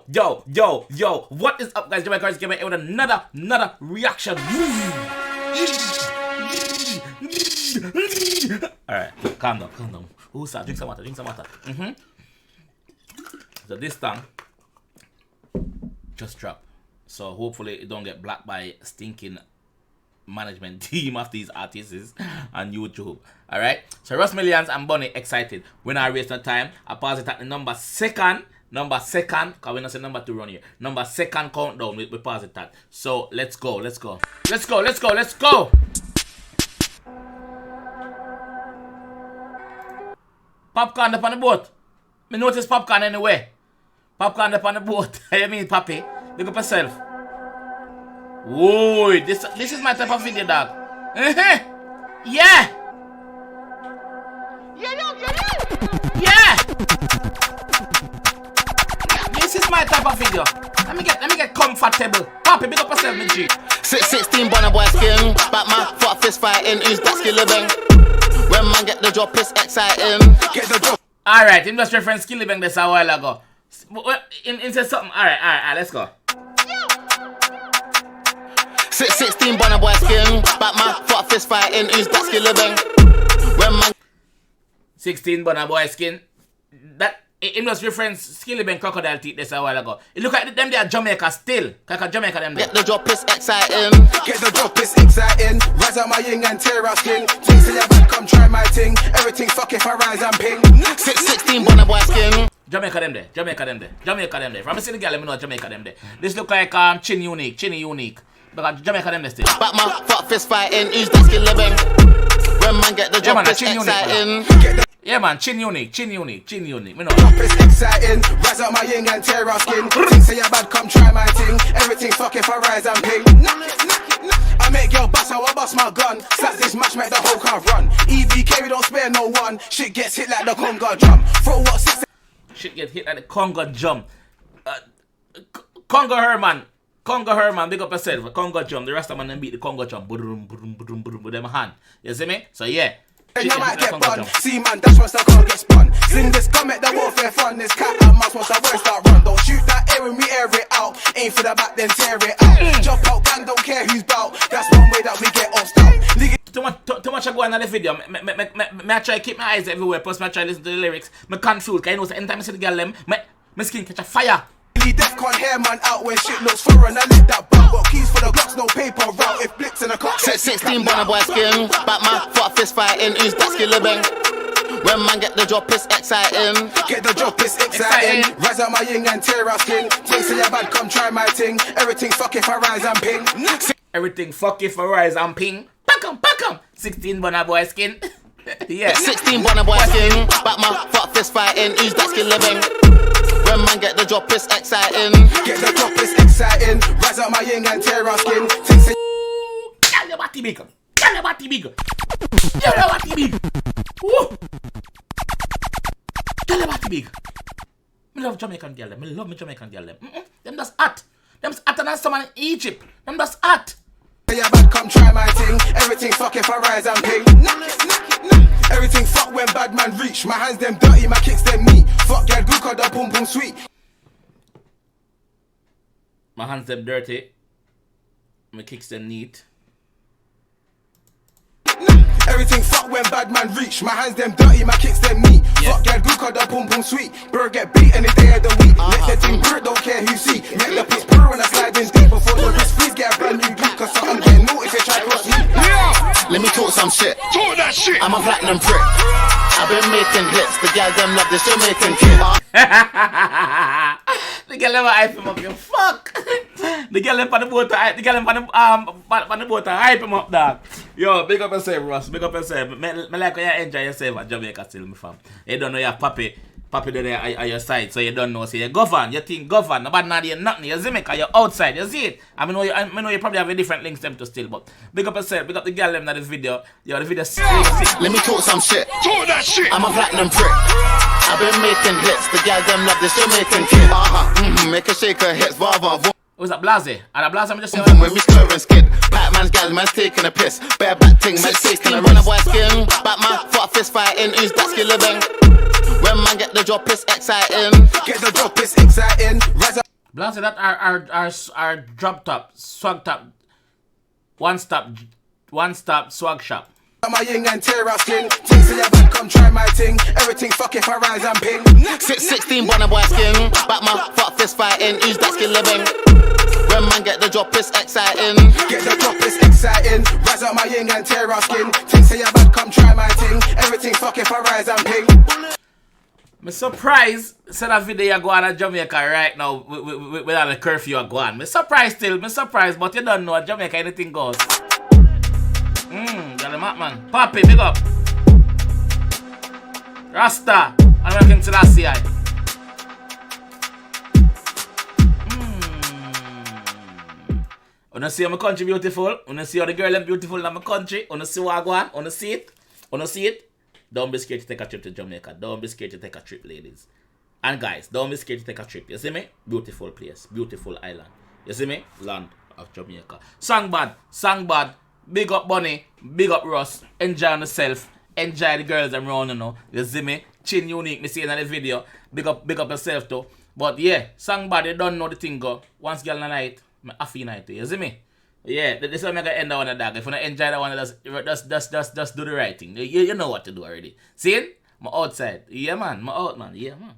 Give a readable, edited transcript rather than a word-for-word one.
What is up, guys? Jamaica Currency came out with another reaction. Alright, calm down. Who's that? Drink some water. So this thing just dropped. So hopefully it don't get blocked by stinking management team of these artists on YouTube. Alright, so Russ Millions and Bunny excited. We're not wasting time. I pause it at the number second, because we're not saying number 2 run here. Number second countdown, we pause it at. So let's go. Popcorn up on the boat. Me notice popcorn anyway. Popcorn up on the boat. You mean, papi? Look up yourself. Whoa, this is my type of video, dog. Yeah. This is my type of video. Let me get comfortable. Papi, big up yourself, me G. 616 Bonner boy skin. Batman, foot fist fighting. Who's that skill living? When man get the drop, it's exciting. Get the drop. Alright, him just reference Skilly Bang this a while ago. In said something. Alright, let's go. 616 Bonner boy skin. Batman, foot fist fighting. Who's that skill living? When man 16 Bonner boy skin. That him just reference Skilly Bang crocodile teeth this a while ago. You look at them, they are Jamaica still. Like Jamaica them there. Get the drop, it's exciting. Get the drop, it's exciting. Rise up my yin and tear our skin. Things say you back, come try my thing. Everything fuck if I rise and ping. 616 Bonner boy skin. Jamaica them there. From a city girl, let me know Jamaica them there. This look like Chinny Unique. Because Jamaica them there still. Batman, foot fist fighting. Who's that skill living? When man get the drop, it's exciting. Yeah man, Chin Unique. Me know. It's exciting. Rise up my yin and tear our skin. Things say you bad, come try my thing. Everything fuck if I rise and ping. I make girl bust, how I bust my gun. Slap this match, make the whole car run. EVK, we don't spare no one. Shit gets hit like the Congo drum. Throw what 6. Shit get hit like the Congo drum. Congo Herman, big up yourself. Congo drum. The rest of them beat the Congo drum. Boom, with them hand. You see me? So yeah. You might get bun. See man, that's once I can't get spun. Sling this gun, make the warfare fun. This cat and mouse once I won't start run. Don't shoot that air when we air it out. Aim for the back, then tear it out. Jump out, gang, don't care who's bout. That's one way that we get off style. Too much I go on the video. Me I try keep my eyes everywhere. Plus, I try listen to the lyrics. Me confused. Cause you know, so anytime I see the girl them, my skin catch a fire. Def can't hear man out when shit looks foreign. I lit that bug, got keys for the Glocks, no paper route. If blitz in a clock, 16 Bonner boy skin. Batman, foot fist fighting. Who's that skill living? When man get the drop, it's exciting. Get the drop, it's exciting. Rise up my yin and tear our skin. Things say you bad, come try my thing. Everything fuck if I rise and ping. Everything fuck if I rise and ping. Pack 'em. 16 Bonner boy skin. Yeah. 16 Bonner boy skin. Batman, foot fist fighting. Who's that skill living? When man get the drop, it's exciting. Get the drop, it's exciting. Rise up my yin and tear our skin. Things say Girl, your body big. Woo. Girl, your body big. Me love Jamaican girl them. Me love me Jamaican girl them. Them just hot. Them's hotter than someone in Egypt. Them just hot. yeah, bad, come try my thing. Everything fuck if I rise and ping. Everything fuck when bad man reach. My hands them dirty, my kicks them neat. Fuck girl, good cause the boom boom sweet. My hands them dirty. My kicks them neat. Everything fuck when bad man reach. My hands them dirty, my kicks them neat. Fuck girl, good cause the boom boom sweet. Bird get beat any day of the week. Let the thing bird, don't care who see. Make the piss purr when I slide in deep. Before the wrist freeze, get a brand new geek. Cause something get new if you try to cross me. Let me talk some shit. Talk that shit. I'm a platinum prick. I've been making hits. The gal them love this Jamaican kid. The girl never hype him up, you fuck. The girl them on the boat, the girl them on the boat hype him up, dog. Yo, big up yourself, Ross. Big up yourself. Me like when you enjoy yourself at Jamaica still, me fam. You don't know your papi there at your side, so you don't know. So you govern, you think govern. Nobody not here nothing. You see me, cause you're outside. You see it. I know you probably have a different links them to still, but big up yourself. Big up the girl them that this video. Yo, the video sick. Let me talk some shit. Talk that shit. I'm a platinum prick. I've been making hits. The gal them love this Jamaican kid. Make a shaker hits. Vava. Was that Blase? And that Blase, I'm just saying. When we stirring skid, Batman's gal, man's taking a piss. Bareback ting, man's taking a run. Boy skin, Batman, foot fist fighting. Who's that skill living? When man get the drop, it's exciting. Get the drop, it's exciting. Rise up. Blast that our drop top, swag top, one stop swag shop. My yin and tear our skin. Think say you bad, come try my thing. Everything fuck if I rise and ping. 616 Bonner boy skin. Back my fuck fist fighting. Who's that skill living? When man get the drop, it's exciting. Get the drop, it's exciting. Rise up my yin and tear our skin. Think say you bad, come try my thing. Everything fuck if I rise and ping. Me surprised say that video go on at Jamaica right now with all the curfew go on. Me surprised, but you don't know at Jamaica anything goes. Got the map man. Papi, big up. Rasta, American Selassie. Wanna see how my country beautiful? Wanna see how the girl is beautiful in my country? Wanna see what I go on? Wanna see it? Wanna see it? Don't be scared to take a trip to Jamaica. Don't be scared to take a trip, ladies. And guys, don't be scared to take a trip. You see me? Beautiful place. Beautiful island. You see me? Land of Jamaica. Song bad. Big up Bunny. Big up Ross. Enjoy yourself. Enjoy the girls around, you know. You see me? Chin unique. Me see in the video. Big up yourself too. But yeah, song bad. You don't know the thing go. Once girl in the night, my affy night too. You see me? Yeah, this is how I'm gonna end that one, dog. If you wanna enjoy that one, just do the right thing. You know what to do already. See it? I'm outside. Yeah, man. I'm out, man. Yeah, man.